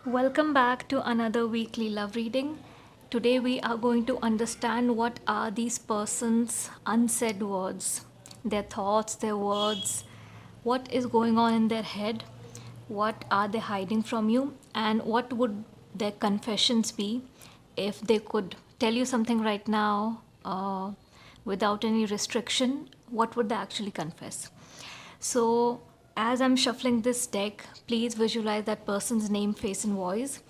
Welcome back to another weekly love reading. Today we are going to understand what are these persons' unsaid words, their thoughts, their words, what is going on in their head, what are they hiding from you, and what would their confessions be if they could tell you something right now without any restriction, what would they actually confess? So, as I'm shuffling this deck, please visualize that person's name, face, and voice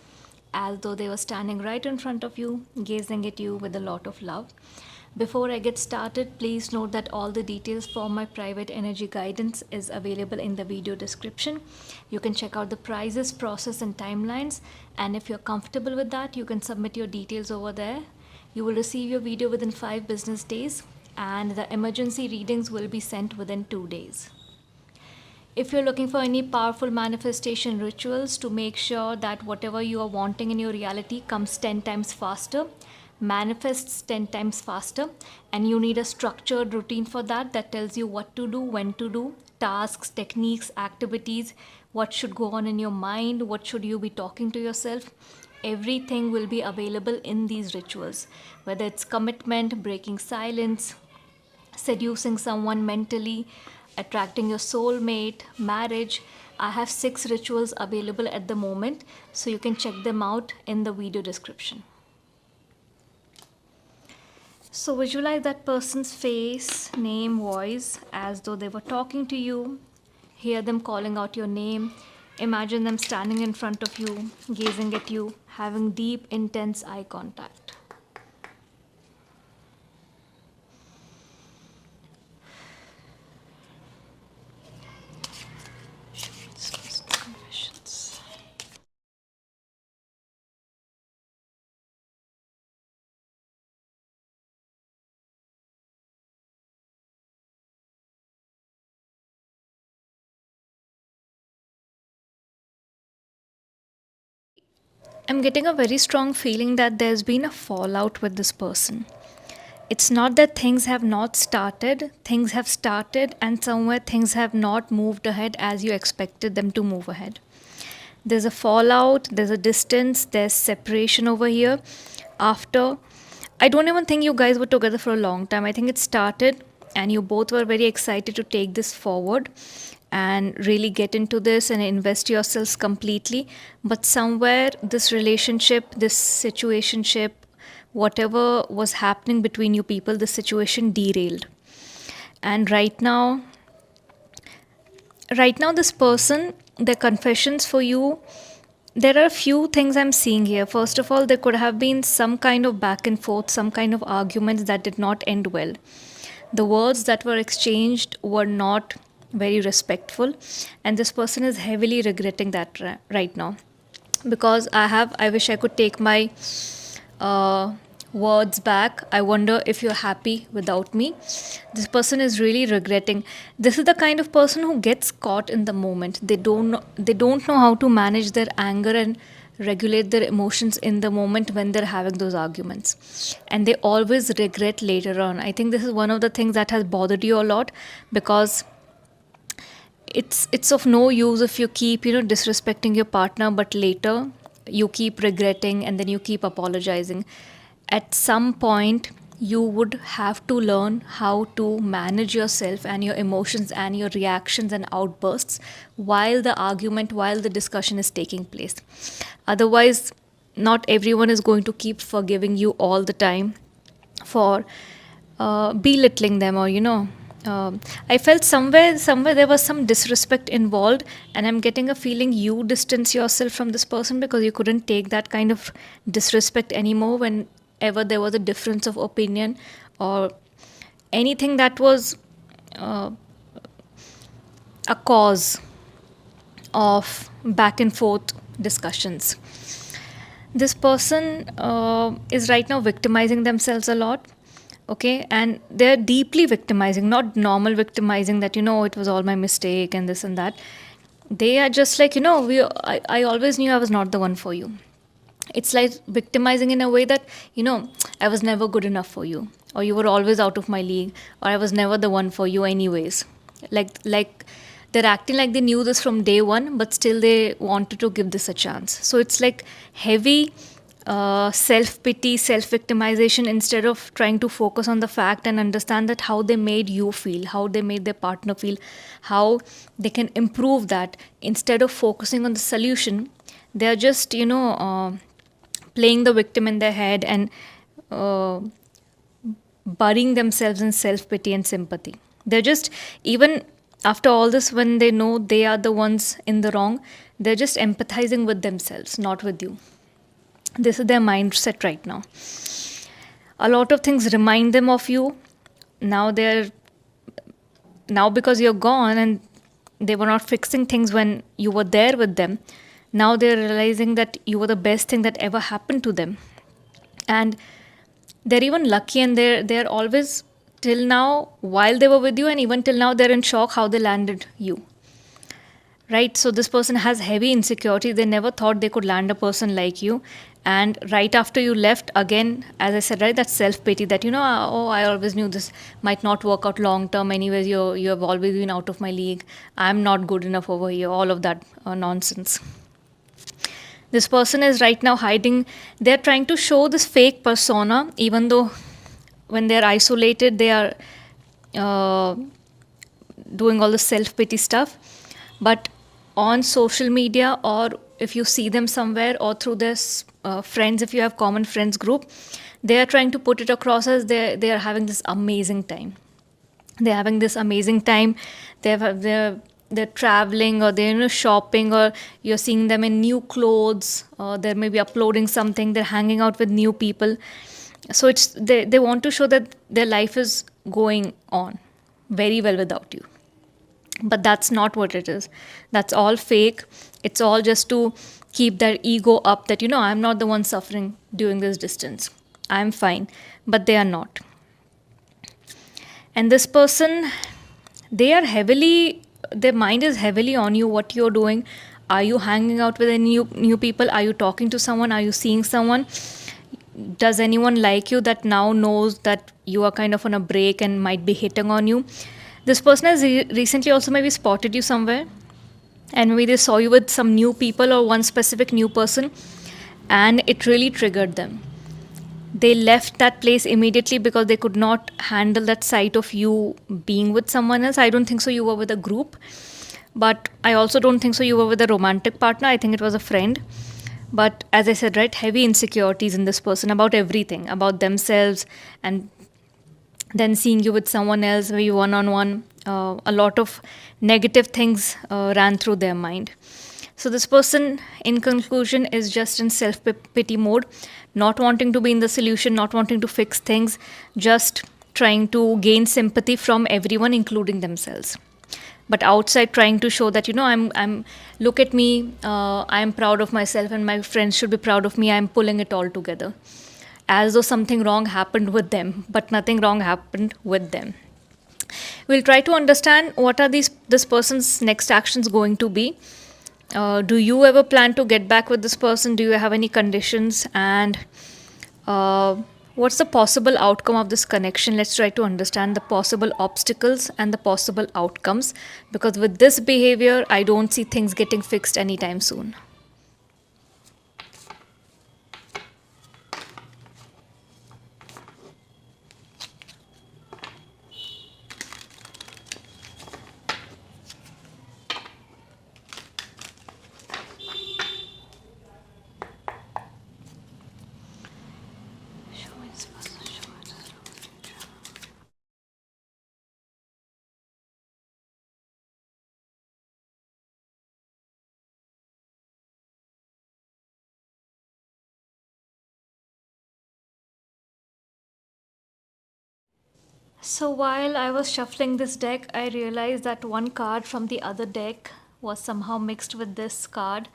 as though they were standing right in front of you, gazing at you with a lot of love. Before I get started, please note that all the details for my private energy guidance is available in the video description. You can check out the prices, process, and timelines. And if you're comfortable with that, you can submit your details over there. You will receive your video within 5 business days, and the emergency readings will be sent within 2 days. If you're looking for any powerful manifestation rituals to make sure that whatever you are wanting in your reality comes 10 times faster, manifests 10 times faster, and you need a structured routine for that that tells you what to do, when to do, tasks, techniques, activities, what should go on in your mind, what should you be talking to yourself, everything will be available in these rituals. Whether it's commitment, breaking silence, seducing someone mentally, attracting your soulmate, marriage. I have 6 rituals available at the moment, so you can check them out in the video description. So visualize that person's face, name, voice as though they were talking to you. Hear them calling out your name. Imagine them standing in front of you, gazing at you, having deep, intense eye contact. Confessions. I'm getting a very strong feeling that there's been a fallout with this person. It's not that things have not started, things have started, and somewhere things have not moved ahead as you expected them to move ahead. There's a fallout, there's a distance, there's separation over here. After, I don't even think you guys were together for a long time. I think it started, and you both were very excited to take this forward and really get into this and invest yourselves completely. But somewhere, this relationship, this situationship, whatever was happening between you people, the situation derailed. And right now this person, their confessions for you, there are a few things I'm seeing here. First of all, there could have been some kind of back and forth, some kind of arguments that did not end well. The words that were exchanged were not very respectful, and this person is heavily regretting that right now. Because I wish I could take my uh, words back. I wonder if you're happy without me. This person is really regretting. This is the kind of person who gets caught in the moment. They don't know how to manage their anger and regulate their emotions in the moment when they're having those arguments, and they always regret later on. I think this is one of the things that has bothered you a lot, because it's of no use if you keep disrespecting your partner, but later you keep regretting and then you keep apologizing. At some point you would have to learn how to manage yourself and your emotions and your reactions and outbursts while the discussion is taking place. Otherwise, not everyone is going to keep forgiving you all the time for belittling them, or I felt somewhere there was some disrespect involved, and I'm getting a feeling you distance yourself from this person because you couldn't take that kind of disrespect anymore whenever there was a difference of opinion or anything that was uh, a cause of back and forth discussions. This person is right now victimizing themselves a lot. Okay, and they're deeply victimizing, not normal victimizing that it was all my mistake and this and that. They are just like, I always knew I was not the one for you. It's like victimizing in a way that, I was never good enough for you, or you were always out of my league, or I was never the one for you anyways. Like they're acting like they knew this from day one, but still they wanted to give this a chance. So it's like heavy self pity, self victimization, instead of trying to focus on the fact and understand that how they made you feel, how they made their partner feel, how they can improve that. Instead of focusing on the solution, they're just, playing the victim in their head and uh, burying themselves in self pity and sympathy. They're just, even after all this, when they know they are the ones in the wrong, they're just empathizing with themselves, not with you. This is their mindset right now. A lot of things remind them of you. Now they're, now because you're gone and they were not fixing things when you were there with them, now they're realizing that you were the best thing that ever happened to them. And they're even lucky, and they're always, till now, while they were with you, and even till now, they're in shock how they landed you. Right? So this person has heavy insecurity. They never thought they could land a person like you. And right after you left, again, as I said, right, that self pity that, oh, I always knew this might not work out long term. Anyways, you have always been out of my league. I'm not good enough over here. All of that nonsense. This person is right now hiding. They're trying to show this fake persona, even though when they're isolated, they are uh, doing all the self pity stuff. But on social media, or if you see them somewhere, or through their friends, if you have common friends group, they are trying to put it across as they are having this amazing time. They're having this amazing time. They're traveling, or they're shopping, or you're seeing them in new clothes, or they're maybe uploading something. They're hanging out with new people. So it's they want to show that their life is going on very well without you. But that's not what it is. That's all fake. It's all just to keep their ego up, that I'm not the one suffering during this distance. I'm fine. But they are not. And this person, they are heavily, their mind is heavily on you, what you're doing. Are you hanging out with any new people? Are you talking to someone? Are you seeing someone? Does anyone like you that now knows that you are kind of on a break and might be hitting on you? This person has recently also maybe spotted you somewhere, and maybe they saw you with some new people or one specific new person, and it really triggered them. They left that place immediately because they could not handle that sight of you being with someone else. I don't think so you were with a group, but I also don't think so you were with a romantic partner. I think it was a friend. But as I said, right, heavy insecurities in this person about everything, about themselves, and then seeing you with someone else, maybe one on one. A lot of negative things ran through their mind. So, this person, in conclusion, is just in self pity mode, not wanting to be in the solution, not wanting to fix things, just trying to gain sympathy from everyone, including themselves. But outside, trying to show that, look at me, I'm proud of myself, and my friends should be proud of me, I'm pulling it all together. As though something wrong happened with them, but nothing wrong happened with them. We'll try to understand what are this person's next actions going to be. Do you ever plan to get back with this person? Do you have any conditions? And what's the possible outcome of this connection? Let's try to understand the possible obstacles and the possible outcomes, because with this behavior, I don't see things getting fixed anytime soon. So while I was shuffling this deck, I realized that one card from the other deck was somehow mixed with this card,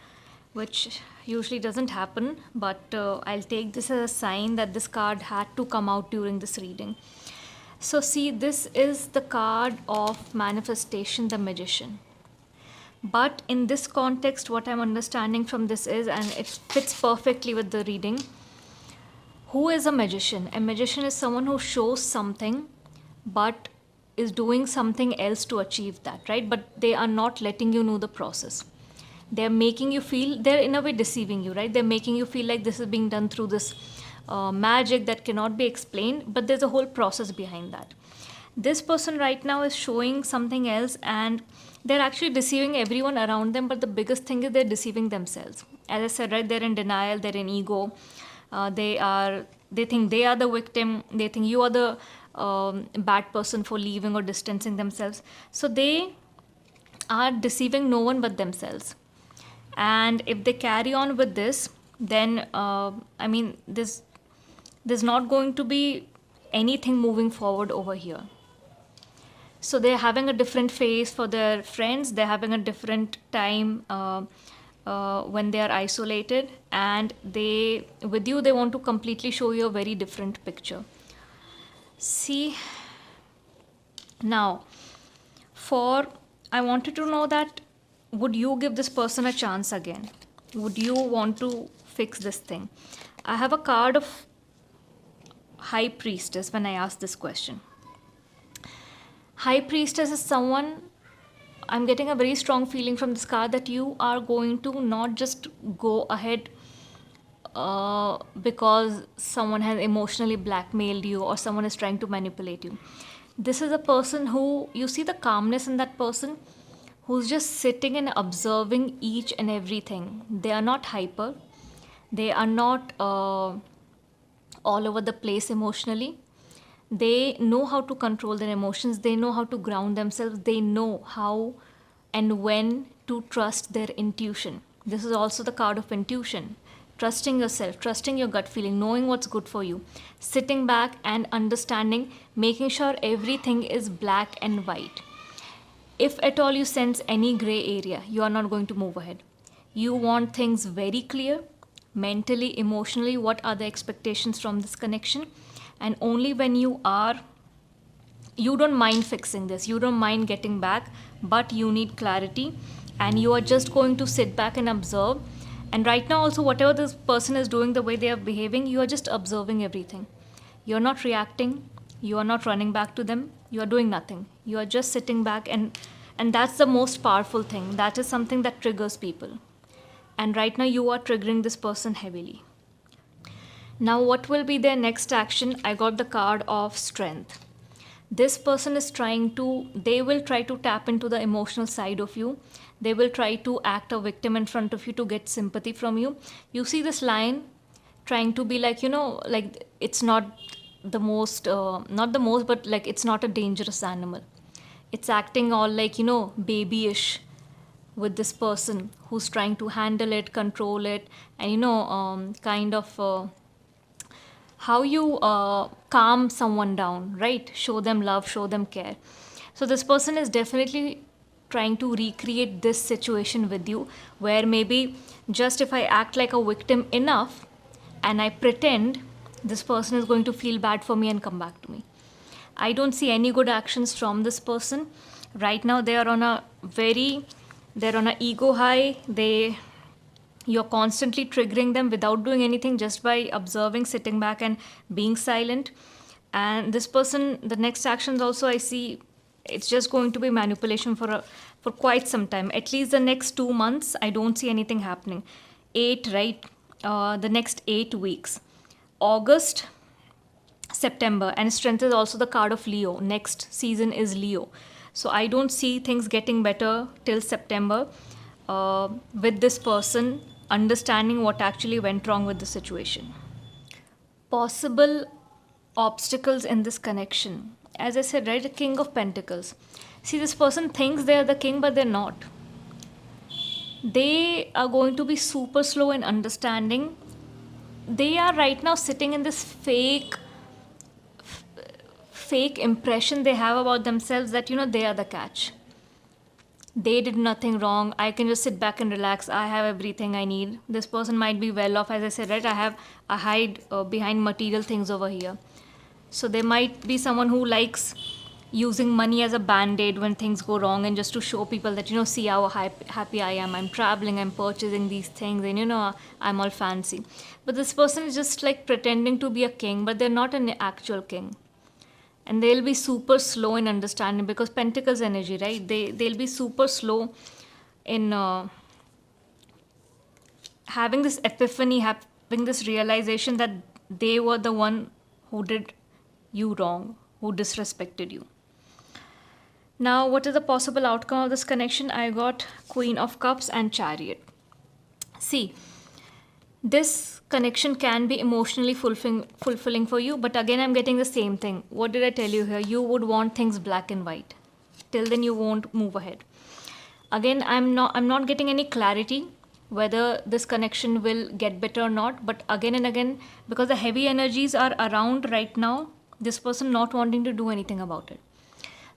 which usually doesn't happen, but I'll take this as a sign that this card had to come out during this reading. So, see, this is the card of manifestation, the magician. But in this context, what I'm understanding from this is, and it fits perfectly with the reading, who is a magician? A magician is someone who shows something, but is doing something else to achieve that, right? But they are not letting you know the process. They're making you feel, they're in a way deceiving you, right? They're making you feel like this is being done through this magic that cannot be explained, but there's a whole process behind that. This person right now is showing something else, and they're actually deceiving everyone around them, but the biggest thing is they're deceiving themselves. As I said, right, they're in denial, they're in ego. They think they are the victim, they think you are the bad person for leaving or distancing themselves. So they are deceiving no one but themselves. And if they carry on with this, then I mean, there's not going to be anything moving forward over here. So they're having a different face for their friends, they're having a different time when they are isolated, and they, with you, they want to completely show you a very different picture. See, now, for, I wanted to know that, would you give this person a chance again? Would you want to fix this thing? I have a card of High Priestess when I ask this question. High Priestess is someone, I'm getting a very strong feeling from this card that you are going to not just go ahead because someone has emotionally blackmailed you or someone is trying to manipulate you. This is a person who, you see the calmness in that person, who's just sitting and observing each and everything. They are not hyper, they are not all over the place emotionally. They know how to control their emotions, they know how to ground themselves, they know how and when to trust their intuition. This is also the card of intuition. Trusting yourself, trusting your gut feeling, knowing what's good for you, sitting back and understanding, making sure everything is black and white. If at all you sense any gray area, you are not going to move ahead. You want things very clear, mentally, emotionally, what are the expectations from this connection, and only when you don't mind fixing this, you don't mind getting back, but you need clarity, and you are just going to sit back and observe. And right now also, whatever this person is doing, the way they are behaving, you are just observing everything. You are not reacting, you are not running back to them, you are doing nothing, you are just sitting back, and that's the most powerful thing. That is something that triggers people, and right now you are triggering this person heavily. Now, what will be their next action? I got the card of Strength. This person is they will try to tap into the emotional side of you. They will try to act a victim in front of you to get sympathy from you. You see this lion trying to be like, like it's not the most, but like it's not a dangerous animal. It's acting all like, babyish with this person who's trying to handle it, control it, and, kind of how you calm someone down, right? Show them love, show them care. So this person is definitely trying to recreate this situation with you, where maybe just if I act like a victim enough and I pretend, this person is going to feel bad for me and come back to me. I don't see any good actions from this person. Right now they're on an ego high. You're constantly triggering them without doing anything, just by observing, sitting back and being silent. And this person, the next actions also, I see it's just going to be manipulation for quite some time. At least the next 2 months, I don't see anything happening. 8, right? The next 8 weeks. August, September, and Strength is also the card of Leo. Next season is Leo. So I don't see things getting better till September with this person understanding what actually went wrong with the situation. Possible obstacles in this connection. As I said, right, the King of Pentacles. See, this person thinks they are the king, but they're not. They are going to be super slow in understanding. They are right now sitting in this fake impression they have about themselves that, they are the catch. They did nothing wrong. I can just sit back and relax. I have everything I need. This person might be well off. As I said, right, I hide behind material things over here. So there might be someone who likes using money as a band-aid when things go wrong, and just to show people that, see how happy I am. I'm traveling, I'm purchasing these things, and, I'm all fancy. But this person is just like pretending to be a king, but they're not an actual king. and they'll be super slow in understanding, because Pentacles energy, right? They'll be super slow in having this epiphany, having this realization that they were the one who did you wrong, who disrespected you. Now, what is the possible outcome of this connection? I got Queen of Cups and Chariot. See, this connection can be emotionally fulfilling for you, but again, I'm getting the same thing. What did I tell you here? You would want things black and white. Till then, you won't move ahead. Again, I'm not getting any clarity whether this connection will get better or not. But again and again, because the heavy energies are around right now, this person not wanting to do anything about it.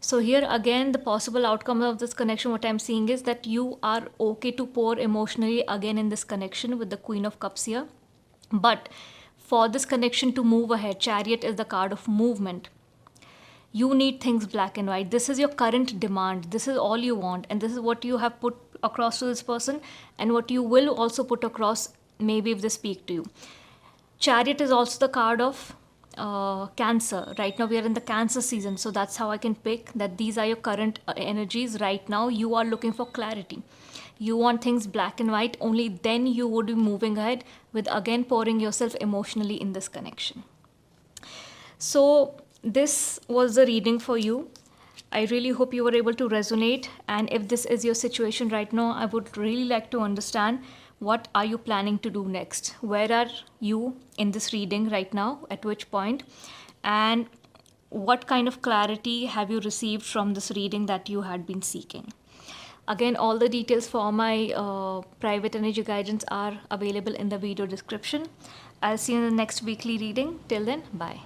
So here again, the possible outcome of this connection, what I'm seeing is that you are okay to pour emotionally again in this connection with the Queen of Cups here. But for this connection to move ahead, Chariot is the card of movement. You need things black and white. This is your current demand. This is all you want. And this is what you have put across to this person, and what you will also put across maybe if they speak to you. Chariot is also the card of Cancer. Right now we are in the Cancer season, so that's how I can pick that these are your current energies right now. You are looking for clarity. You want things black and white. Only then you would be moving ahead with again pouring yourself emotionally in this connection. So this was the reading for you. I really hope you were able to resonate, and if this is your situation right now, I would really like to understand, what are you planning to do next? Where are you in this reading right now? At which point? And what kind of clarity have you received from this reading that you had been seeking? Again, all the details for my private energy guidance are available in the video description. I'll see you in the next weekly reading. Till then, bye.